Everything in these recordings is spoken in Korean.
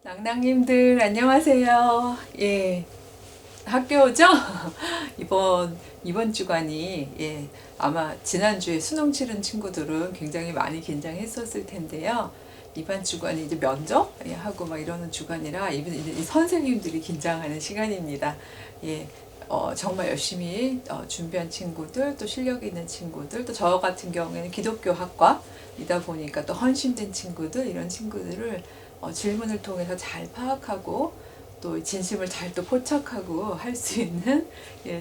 낭낭님들 안녕하세요. 예, 학교죠? 이번 주간이 아마 지난주에 수능 치른 친구들은 굉장히 많이 긴장했었을 텐데요. 이번 주간이 이제 면접 하고 막 이러는 주간이라 이제 이 선생님들이 긴장하는 시간입니다. 예. 정말 열심히 준비한 친구들, 또 실력 있는 친구들, 또 저 같은 경우에는 기독교 학과이다 보니까 또 헌신된 친구들, 이런 친구들을 질문을 통해서 잘 파악하고 또 진심을 잘 또 포착하고 할 수 있는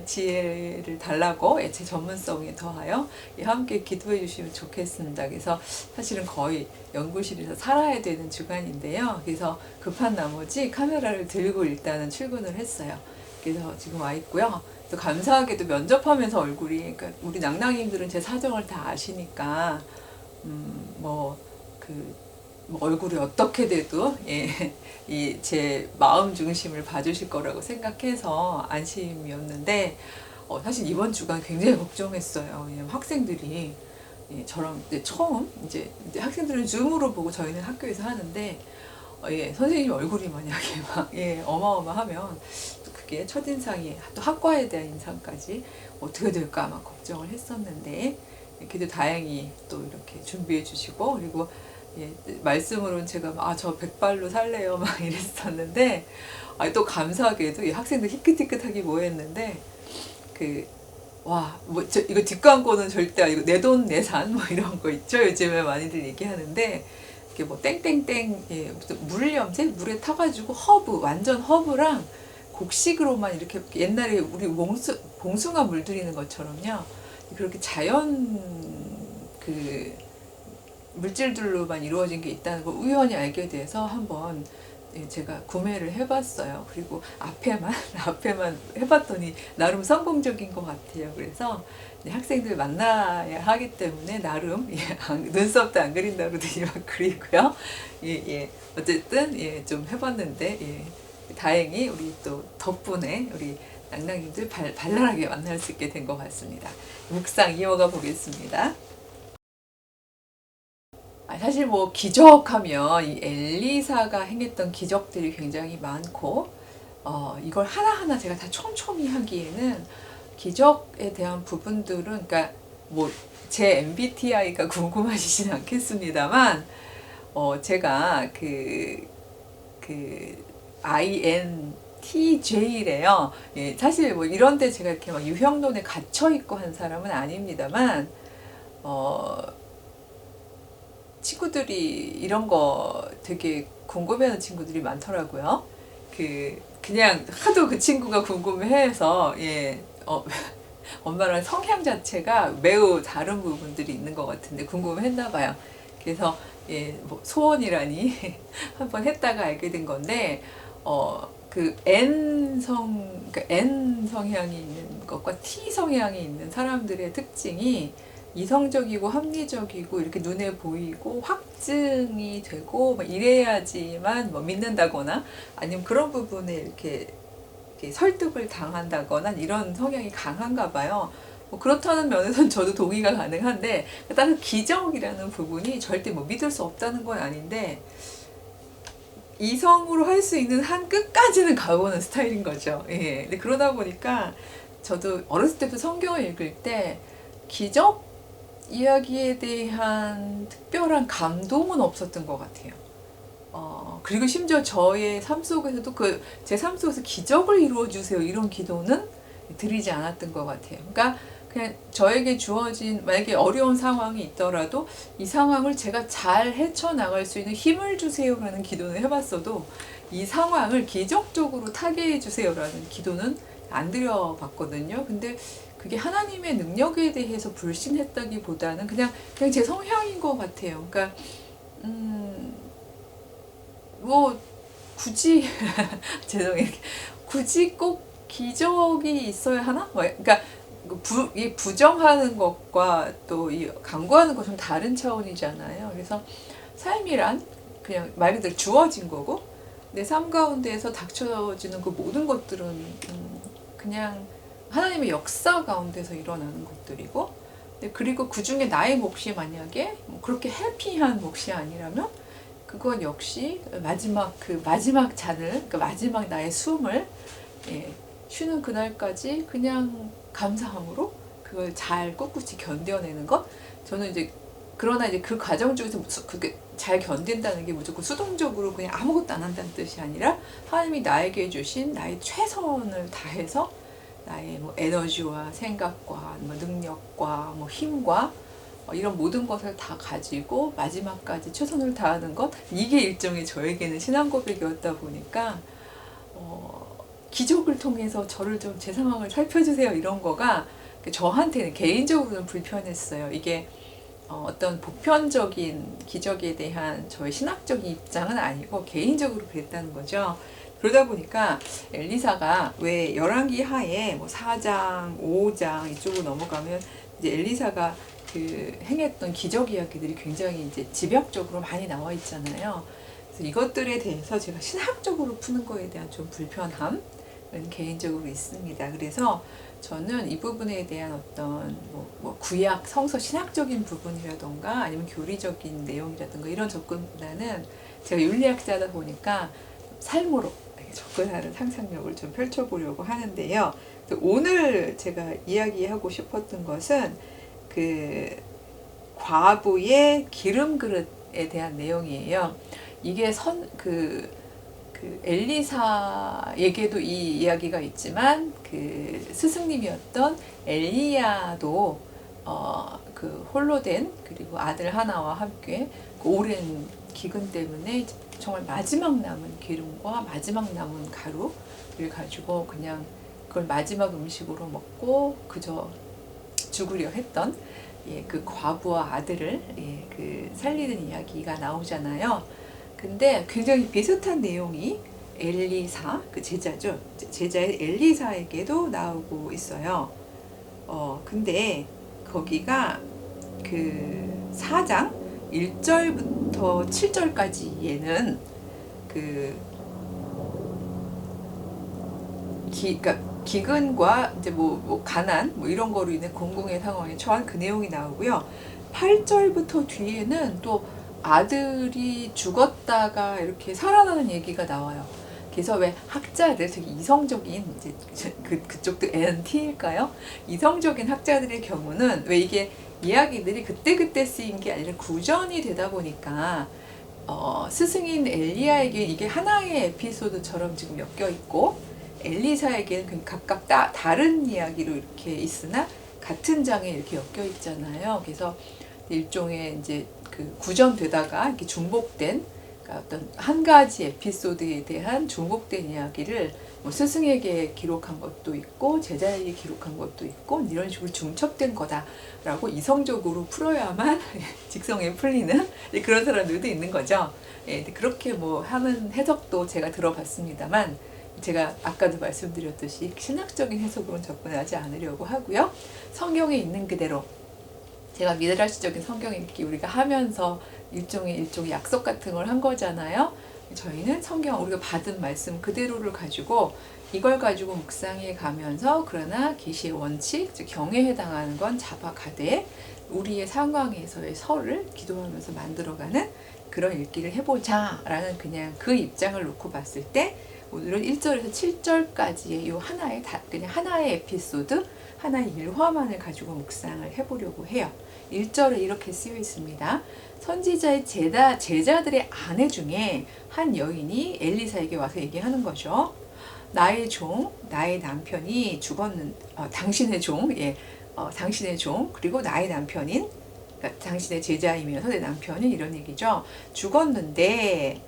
지혜를 달라고 제 전문성에 더하여 함께 기도해 주시면 좋겠습니다. 그래서 사실은 거의 연구실에서 살아야 되는 주간인데요. 그래서 급한 나머지 카메라를 들고 일단은 출근을 했어요. 그래서 지금 와 있고요. 또 감사하게도 면접하면서 얼굴이, 그러니까 우리 낭낭님들은 제 사정을 다 아시니까 뭐 얼굴이 어떻게 돼도 이 제 마음 중심을 봐주실 거라고 생각해서 안심이었는데 사실 이번 주간 굉장히 걱정했어요. 왜냐면 학생들이 저랑 처음 이제 학생들은 줌으로 보고 저희는 학교에서 하는데 선생님 얼굴이 만약에 막 어마어마하면 또 그게 첫인상이 또 학과에 대한 인상까지 어떻게 될까 막 걱정을 했었는데 그래도 다행히 또 이렇게 준비해 주시고, 그리고 말씀으로는 제가 저 백발로 살래요 막 이랬었는데 또 감사하게도 이 학생들 희끗희끗하게 모였는데 이거 뒷광고는 절대 아니고 내 돈 내산 뭐 이런 거 있죠, 요즘에 많이들 얘기하는데 이게 뭐 땡땡땡 무슨 물염새 물에 타가지고 완전 허브랑 곡식으로만 이렇게 옛날에 우리 봉숭아 물들이는 것처럼요, 그렇게 자연 물질들로만 이루어진 게 있다는 걸 우연히 알게 돼서 한번 제가 구매를 해봤어요. 그리고 앞에만 해봤더니 나름 성공적인 것 같아요. 그래서 학생들 만나야 하기 때문에 나름 눈썹도 안 그린다 그러더니 막 그리고요. 어쨌든 좀 해봤는데 다행히 우리 또 덕분에 우리 낭낭님들 발랄하게 만날 수 있게 된 것 같습니다. 묵상 이어가 보겠습니다. 사실 뭐 기적하면 이 엘리사가 행했던 기적들이 굉장히 많고 이걸 하나하나 제가 다 촘촘히 하기에는 기적에 대한 부분들은, 그러니까 뭐 제 MBTI가 궁금하시진 않겠습니다만 제가 INTJ래요. 사실 뭐 이런데 제가 이렇게 막 유형론에 갇혀 있고 한 사람은 아닙니다만 친구들이 이런 거 되게 궁금해하는 친구들이 많더라고요. 그냥 하도 그 친구가 궁금해해서 엄마랑 성향 자체가 매우 다른 부분들이 있는 것 같은데 궁금했나 봐요. 그래서 뭐 소원이라니 한번 했다가 알게 된 건데 그러니까 N 성향이 있는 것과 T 성향이 있는 사람들의 특징이 이성적이고 합리적이고 이렇게 눈에 보이고 확증이 되고 이래야지만 믿는다거나 아니면 그런 부분에 이렇게 설득을 당한다거나 이런 성향이 강한가 봐요. 뭐 그렇다는 면에서는 저도 동의가 가능한데, 따라서 기적이라는 부분이 절대 믿을 수 없다는 건 아닌데 이성으로 할 수 있는 한 끝까지는 가보는 스타일인 거죠. 근데 그러다 보니까 저도 어렸을 때부터 성경을 읽을 때 기적 이야기에 대한 특별한 감동은 없었던 것 같아요. 그리고 심지어 저의 삶 속에서도 제 삶 속에서 기적을 이루어주세요 이런 기도는 드리지 않았던 것 같아요. 그러니까 그냥 저에게 주어진 만약에 어려운 상황이 있더라도 이 상황을 제가 잘 헤쳐나갈 수 있는 힘을 주세요라는 기도는 해봤어도 이 상황을 기적적으로 타개해 주세요라는 기도는 안 드려봤거든요. 근데 그게 하나님의 능력에 대해서 불신했다기보다는 그냥 제 성향인 것 같아요. 그러니까 뭐 굳이 죄송해요. 굳이 꼭 기적이 있어야 하나? 그러니까 이 부정하는 것과 또 이 강구하는 것은 다른 차원이잖아요. 그래서 삶이란 그냥 말 그대로 주어진 거고 내 삶 가운데에서 닥쳐지는 그 모든 것들은 그냥 하나님의 역사 가운데서 일어나는 것들이고 그리고 그 중에 나의 몫이 만약에 뭐 그렇게 해피한 몫이 아니라면 그건 역시 마지막 잔을, 그러니까 마지막 나의 숨을 예, 쉬는 그날까지 그냥 감사함으로 그걸 잘 꿋꿋이 견뎌내는 것. 저는 이제 그러나 이제 그 과정 중에서 그게 잘 견딘다는 게 무조건 수동적으로 그냥 아무것도 안 한다는 뜻이 아니라 하나님이 나에게 주신 나의 최선을 다해서 나의 뭐 에너지와 생각과 뭐 능력과 뭐 힘과 이런 모든 것을 다 가지고 마지막까지 최선을 다하는 것, 이게 일종의 저에게는 신앙 고백이었다 보니까 기적을 통해서 저를 좀 제 상황을 살펴주세요 이런 거가 저한테는 개인적으로는 불편했어요. 이게 어떤 보편적인 기적에 대한 저의 신학적인 입장은 아니고 개인적으로 그랬다는 거죠. 그러다 보니까 엘리사가 왜 열왕기 하에 뭐 4장, 5장 이쪽으로 넘어가면 이제 엘리사가 그 행했던 기적 이야기들이 굉장히 이제 집약적으로 많이 나와 있잖아요. 그래서 이것들에 대해서 제가 신학적으로 푸는 거에 대한 좀 불편함은 개인적으로 있습니다. 그래서 저는 이 부분에 대한 어떤 뭐 구약 성서 신학적인 부분이라던가 아니면 교리적인 내용이라든가 이런 접근보다는 제가 윤리학자다 보니까 삶으로 접근하는 상상력을 좀 펼쳐보려고 하는데요. 오늘 제가 이야기하고 싶었던 것은 그 과부의 기름 그릇에 대한 내용이에요. 이게 엘리사에게도 이 이야기가 있지만 그 스승님이었던 엘리야도 그 홀로 된 그리고 아들 하나와 함께 그 오랜 기근 때문에 정말 마지막 남은 기름과 마지막 남은 가루를 가지고 그냥 그걸 마지막 음식으로 먹고 그저 죽으려 했던 그 과부와 아들을 그 살리는 이야기가 나오잖아요. 근데 굉장히 비슷한 내용이 엘리사, 그 제자죠. 제자의 엘리사에게도 나오고 있어요. 근데 거기가 그 4장 1절부터 7절까지에는 그러니까 기근과 이제 뭐 가난 뭐 이런 거로 인해 공공의 상황에 처한 그 내용이 나오고요. 8절부터 뒤에는 또 아들이 죽었다가 이렇게 살아나는 얘기가 나와요. 그래서 왜 학자들, 되게 이성적인 이제 그쪽도 NT일까요? 이성적인 학자들의 경우는 왜 이게 이야기들이 그때그때 쓰인 게 아니라 구전이 되다 보니까 스승인 엘리야에게 이게 하나의 에피소드처럼 지금 엮여 있고 엘리사에게는 각각 다른 이야기로 이렇게 있으나 같은 장에 이렇게 엮여 있잖아요. 그래서 일종의 이제 그 구전되다가 이렇게 중복된, 그러니까 어떤 한 가지 에피소드에 대한 중복된 이야기를 뭐 스승에게 기록한 것도 있고 제자에게 기록한 것도 있고 이런 식으로 중첩된 거다라고 이성적으로 풀어야만 직성에 풀리는 그런 사람들도 있는 거죠. 그렇게 뭐 하는 해석도 제가 들어봤습니다만 제가 아까도 말씀드렸듯이 신학적인 해석으로는 접근하지 않으려고 하고요. 성경에 있는 그대로 제가 미드라시적인 성경 읽기 우리가 하면서 일종의 약속 같은 걸 한 거잖아요. 저희는 성경 우리가 받은 말씀 그대로를 가지고 이걸 가지고 묵상해 가면서 그러나 계시의 원칙, 즉 경에 해당하는 건 잡아가되 우리의 상황에서의 설을 기도하면서 만들어가는 그런 읽기를 해보자 라는 그냥 그 입장을 놓고 봤을 때 오늘은 1절에서 7절까지의 이 그냥 하나의 에피소드, 하나의 일화만을 가지고 묵상을 해보려고 해요. 1절에 이렇게 쓰여 있습니다. 선지자의 제자들의 아내 중에 한 여인이 엘리사에게 와서 얘기하는 거죠. 나의 남편이 당신의 종, 그리고 나의 남편인, 그러니까 당신의 제자이면서 내 남편이 이런 얘기죠. 죽었는데,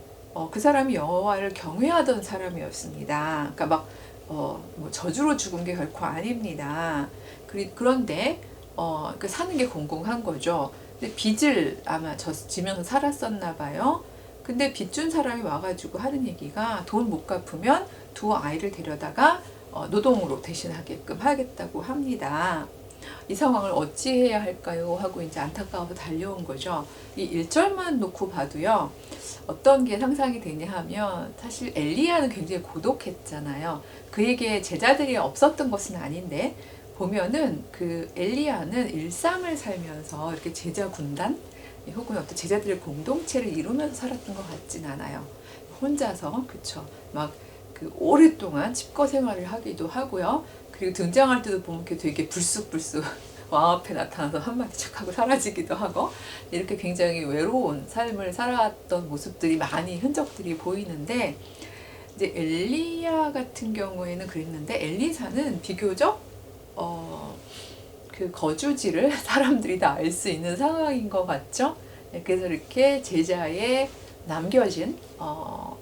그 사람이 여호와를 경외하던 사람이었습니다. 그러니까 뭐 저주로 죽은 게 결코 아닙니다. 그런데 사는 게 공공한 거죠. 근데 빚을 아마 지면서 살았었나 봐요. 근데 빚 준 사람이 와가지고 하는 얘기가 돈 못 갚으면 두 아이를 데려다가 노동으로 대신하게끔 하겠다고 합니다. 이 상황을 어찌해야 할까요? 하고 이제 안타까워서 달려온 거죠. 이 1절만 놓고 봐도요. 어떤 게 상상이 되냐 하면 사실 엘리야는 굉장히 고독했잖아요. 그에게 제자들이 없었던 것은 아닌데 보면은 그 엘리야는 일상을 살면서 이렇게 제자 군단 혹은 어떤 제자들의 공동체를 이루면서 살았던 것 같진 않아요. 혼자서, 그쵸, 막 그 오랫동안 집거 생활을 하기도 하고요. 그리고 등장할 때도 보면 되게 불쑥불쑥 왕 앞에 나타나서 한마디 착 하고 사라지기도 하고, 이렇게 굉장히 외로운 삶을 살았던 모습들이 많이 흔적들이 보이는데, 이제 엘리야 같은 경우에는 그랬는데, 엘리사는 비교적 그 거주지를 사람들이 다 알 수 있는 상황인 것 같죠. 그래서 이렇게 제자의 남겨진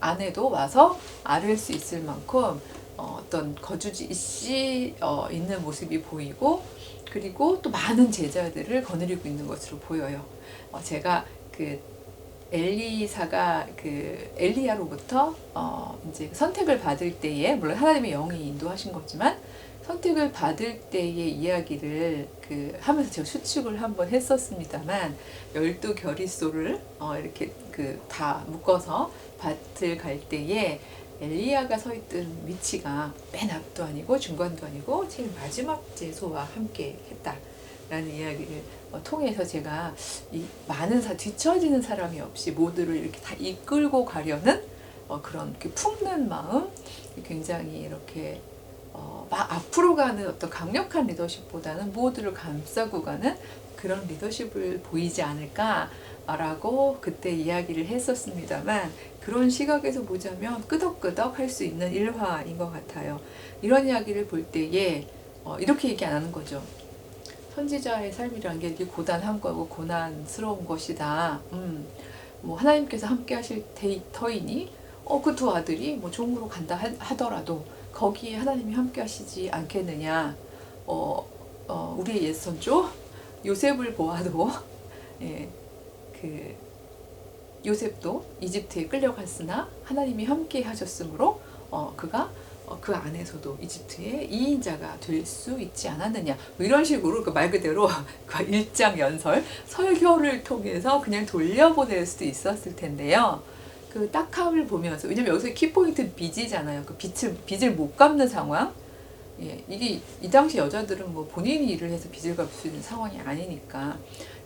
아내도 와서 아를 수 있을 만큼 어떤 거주지 있는 모습이 보이고, 그리고 또 많은 제자들을 거느리고 있는 것으로 보여요. 제가 그 엘리사가 그 엘리야로부터 이제 선택을 받을 때에, 물론 하나님의 영이 인도하신 거지만 선택을 받을 때의 이야기를 하면서 제가 수축을 한번 했었습니다만, 12겨리소를 이렇게 다 묶어서 밭을 갈 때에 엘리야가 서 있던 위치가 맨 앞도 아니고 중간도 아니고 제일 마지막 제소와 함께 했다라는 이야기를 통해서, 제가 이 많은 뒤처지는 사람이 없이 모두를 이렇게 다 이끌고 가려는 그런 품는 마음, 굉장히 이렇게 막 앞으로 가는 어떤 강력한 리더십보다는 모두를 감싸고 가는 그런 리더십을 보이지 않을까라고 그때 이야기를 했었습니다만, 그런 시각에서 보자면 끄덕끄덕 할 수 있는 일화인 것 같아요. 이런 이야기를 볼 때에 이렇게 얘기 안 하는 거죠. 선지자의 삶이란 게 이렇게 고단한 거고 고난스러운 것이다. 뭐 하나님께서 함께 하실 터이니 그 두 아들이 뭐 종으로 간다 하더라도 거기에 하나님이 함께 하시지 않겠느냐. 우리의 옛선조 요셉을 보아도 예, 요셉도 이집트에 끌려갔으나 하나님이 함께 하셨으므로 그가 그 안에서도 이집트의 2인자가 될 수 있지 않았느냐. 뭐 이런 식으로 말 그대로 그 일장연설, 설교를 통해서 그냥 돌려보낼 수도 있었을 텐데요. 그 딱함을 보면서, 왜냐면 여기서 키포인트 빚이잖아요. 그 빚을 못 갚는 상황. 예, 이게 이 당시 여자들은 뭐 본인이 일을 해서 빚을 갚을 수 있는 상황이 아니니까.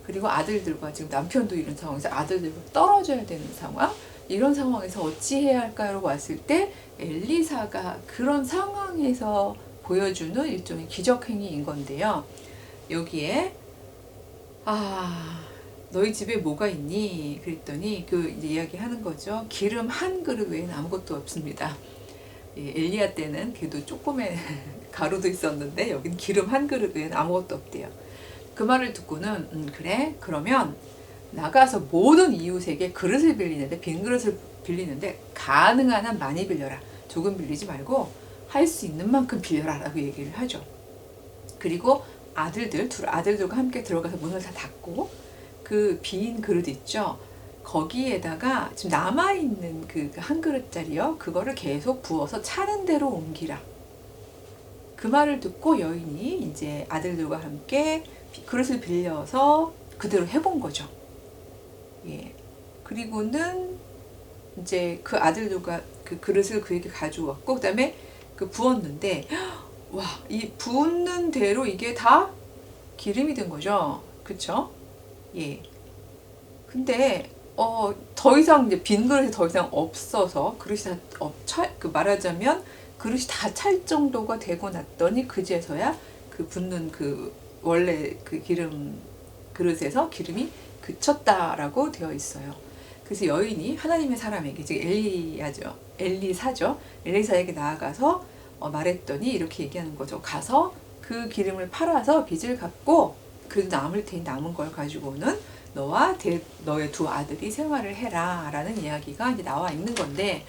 그리고 아들들과 지금 남편도 이런 상황에서 아들들과 떨어져야 되는 상황. 이런 상황에서 어찌해야 할까요? 왔을 때 엘리사가 그런 상황에서 보여주는 일종의 기적행위인 건데요. 여기에 너희 집에 뭐가 있니? 그랬더니 이제 이야기하는 거죠. 기름 한 그릇 외에는 아무것도 없습니다. 예, 엘리야 때는 그래도 조금의 가루도 있었는데 여긴 기름 한 그릇 외에는 아무것도 없대요. 그 말을 듣고는 그래? 그러면 나가서 모든 이웃에게 그릇을 빌리는데, 빈 그릇을 빌리는데 가능한 한 많이 빌려라. 조금 빌리지 말고 할 수 있는 만큼 빌려라 라고 얘기를 하죠. 그리고 둘 아들들과 함께 들어가서 문을 다 닫고 그 빈 그릇 있죠. 거기에다가 지금 남아있는 그 한 그릇짜리요. 그거를 계속 부어서 차는 대로 옮기라. 그 말을 듣고 여인이 이제 아들들과 함께 그릇을 빌려서 그대로 해본 거죠. 예. 그리고는 이제 그 아들들과 그 그릇을 그에게 가져왔고, 그 다음에 부었는데, 와, 이 붓는 대로 이게 다 기름이 된 거죠. 그쵸? 예. 근데, 더 이상 이제 빈 그릇이 더 이상 없어서 그릇이 다 말하자면 그릇이 다 찰 정도가 되고 났더니 그제서야 붓는 원래 기름 그릇에서 기름이 그쳤다라고 되어 있어요. 그래서 여인이 하나님의 사람에게, 즉 엘리사죠. 엘리사에게 나아가서 말했더니 이렇게 얘기하는 거죠. 가서 그 기름을 팔아서 빚을 갚고 그 남을 테니 남은 걸 가지고는 너와 너의 두 아들이 생활을 해라 라는 이야기가 이제 나와 있는 건데,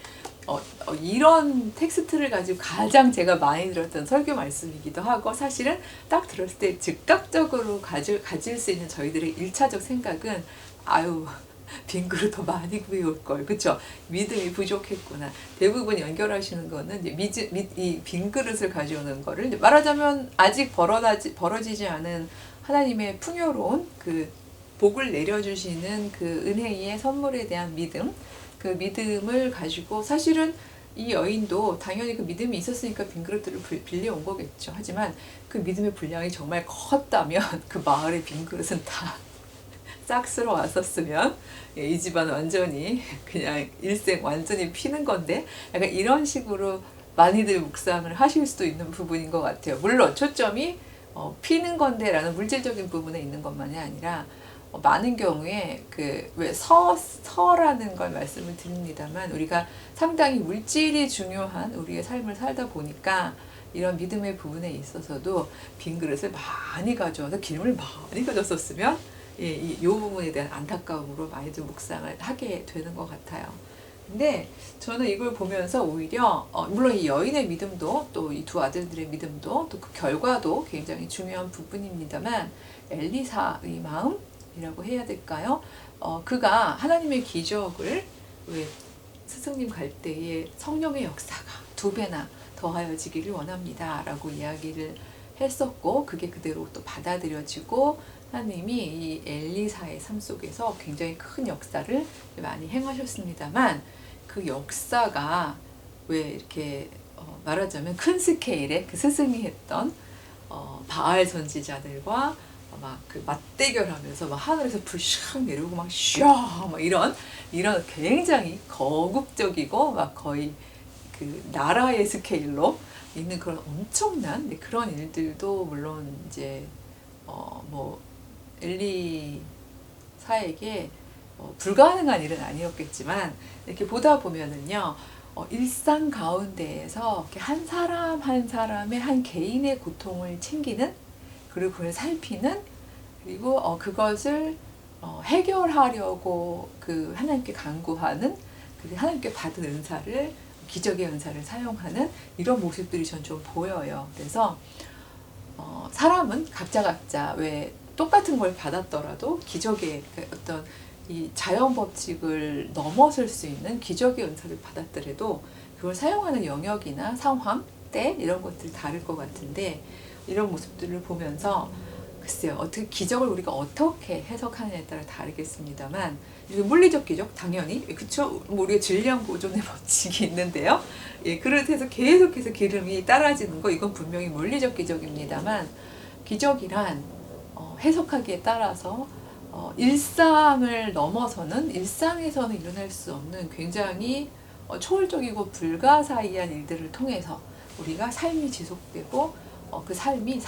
이런 텍스트를 가지고 가장 제가 많이 들었던 설교 말씀이기도 하고, 사실은 딱 들었을 때 즉각적으로 가질 수 있는 저희들의 1차적 생각은 빈 그릇 더 많이 구해올 걸, 그쵸? 믿음이 부족했구나. 대부분 연결하시는 거는 이제 이 빈 그릇을 가져오는 거를, 이제 말하자면 아직 벌어지지 않은 하나님의 풍요로운 복을 내려주시는 은혜의 선물에 대한 믿음, 그 믿음을 가지고 사실은 이 여인도 당연히 그 믿음이 있었으니까 빈 그릇들을 빌려온 거겠죠. 하지만 그 믿음의 분량이 정말 컸다면 그 마을의 빈 그릇은 다 싹 쓸어 왔었으면 이 집안 완전히 그냥 일생 완전히 피는 건데, 약간 이런 식으로 많이들 묵상을 하실 수도 있는 부분인 것 같아요. 물론 초점이 피는 건데 라는 물질적인 부분에 있는 것만이 아니라 많은 경우에 그 왜 서라는 걸 말씀을 드립니다만, 우리가 상당히 물질이 중요한 우리의 삶을 살다 보니까 이런 믿음의 부분에 있어서도 빈 그릇을 많이 가져와서 기름을 많이 가졌었으면 이 부분에 대한 안타까움으로 많이들 묵상을 하게 되는 것 같아요. 근데 저는 이걸 보면서 오히려 물론 이 여인의 믿음도 또 이 두 아들들의 믿음도 또 그 결과도 굉장히 중요한 부분입니다만, 엘리사의 마음이라고 해야 될까요? 그가 하나님의 기적을 왜 스승님 갈 때에 성령의 역사가 2배나 더하여지기를 원합니다 라고 이야기를 했었고, 그게 그대로 또 받아들여지고 하나님이 이 엘리사의 삶 속에서 굉장히 큰 역사를 많이 행하셨습니다만, 그 역사가 왜 이렇게 말하자면 큰 스케일의 그 스승이 했던 바알 선지자들과 막 그 맞대결하면서 막 하늘에서 불 샥 내려오고 막 슈아 막 이런 굉장히 거국적이고 막 거의 그 나라의 스케일로 있는 그런 엄청난 그런 일들도 물론 이제 뭐 엘리사에게 불가능한 일은 아니었겠지만, 이렇게 보다 보면은요, 일상 가운데에서 이렇게 한 사람 한 사람의 한 개인의 고통을 챙기는, 그리고 그걸 살피는, 그리고 그것을 해결하려고 그 하나님께 간구하는, 그리고 하나님께 받은 은사를, 기적의 은사를 사용하는 이런 모습들이 전 좀 보여요. 그래서 사람은 각자 왜 똑같은 걸 받았더라도 기적의 어떤 이 자연 법칙을 넘어설 수 있는 기적의 은사를 받았더라도 그걸 사용하는 영역이나 상황, 때 이런 것들이 다를 것 같은데, 이런 모습들을 보면서 글쎄요, 어떻게 기적을 우리가 어떻게 해석하느냐에 따라 다르겠습니다만, 물리적 기적 당연히 그쵸, 뭐 우리가 질량 보존의 법칙이 있는데요. 그릇에서 계속해서 기름이 따라지는 거, 이건 분명히 물리적 기적입니다만, 기적이란 해석하기에 따라서 일상을 넘어서는, 일상에서는 일어날 수 없는 굉장히 초월적이고 불가사의한 일들을 통해서 우리가 삶이 지속되고 그 삶이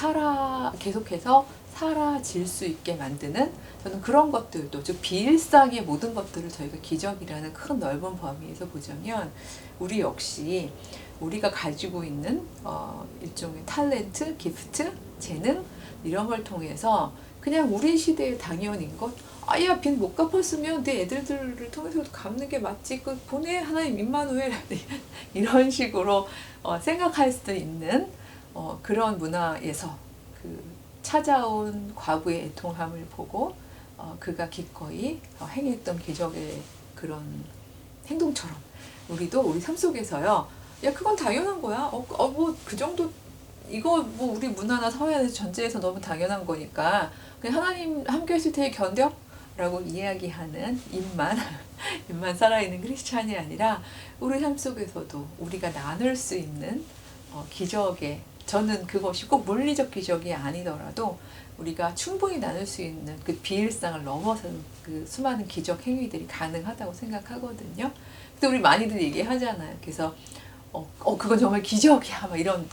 계속해서 사라질 수 있게 만드는, 저는 그런 것들도, 즉 비일상의 모든 것들을 저희가 기적이라는 큰 넓은 범위에서 보자면, 우리 역시 우리가 가지고 있는 일종의 탤런트, 기프트, 재능 이런 걸 통해서 그냥 우리 시대의 당연인 것, 야, 빚 못 갚았으면 내 애들을 통해서도 갚는 게 맞지, 그 보내, 하나님 임마누엘 이런 식으로 생각할 수도 있는 그런 문화에서 그 찾아온 과부의 애통함을 보고 그가 기꺼이 행했던 기적의 그런 행동처럼 우리도 우리 삶 속에서요, 야, 그건 당연한 거야, 뭐 그 정도, 이거 뭐 우리 문화나 사회 전체에서 너무 당연한 거니까 그냥 하나님 함께 하실 테니 견뎌 라고 이야기하는 입만 살아있는 크리스찬이 아니라, 우리 삶 속에서도 우리가 나눌 수 있는 기적의, 저는 그것이 꼭 물리적 기적이 아니더라도 우리가 충분히 나눌 수 있는 그 비일상을 넘어서는 그 수많은 기적 행위들이 가능하다고 생각하거든요. 근데 우리 많이들 얘기하잖아요. 그래서 그건 정말 기적이야 막 이런,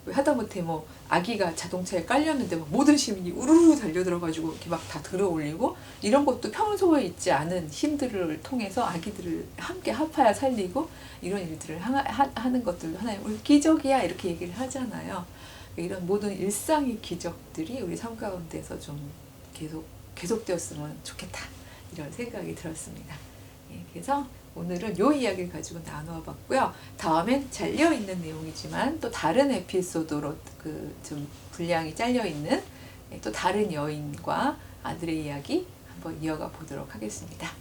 하다못해 뭐 아기가 자동차에 깔렸는데 막 모든 시민이 우르르 달려들어가지고 이렇게 막 다 들어올리고, 이런 것도 평소에 있지 않은 힘들을 통해서 아기들을 함께 합하여 살리고, 이런 일들을 하는 것들도 하나님 우리 기적이야 이렇게 얘기를 하잖아요. 이런 모든 일상의 기적들이 우리 삶 가운데서 좀 계속되었으면 좋겠다, 이런 생각이 들었습니다. 그래서 오늘은 요 이야기를 가지고 나누어 봤고요. 다음엔 잘려있는 내용이지만 또 다른 에피소드로 좀 분량이 잘려있는 또 다른 여인과 아들의 이야기 한번 이어가 보도록 하겠습니다.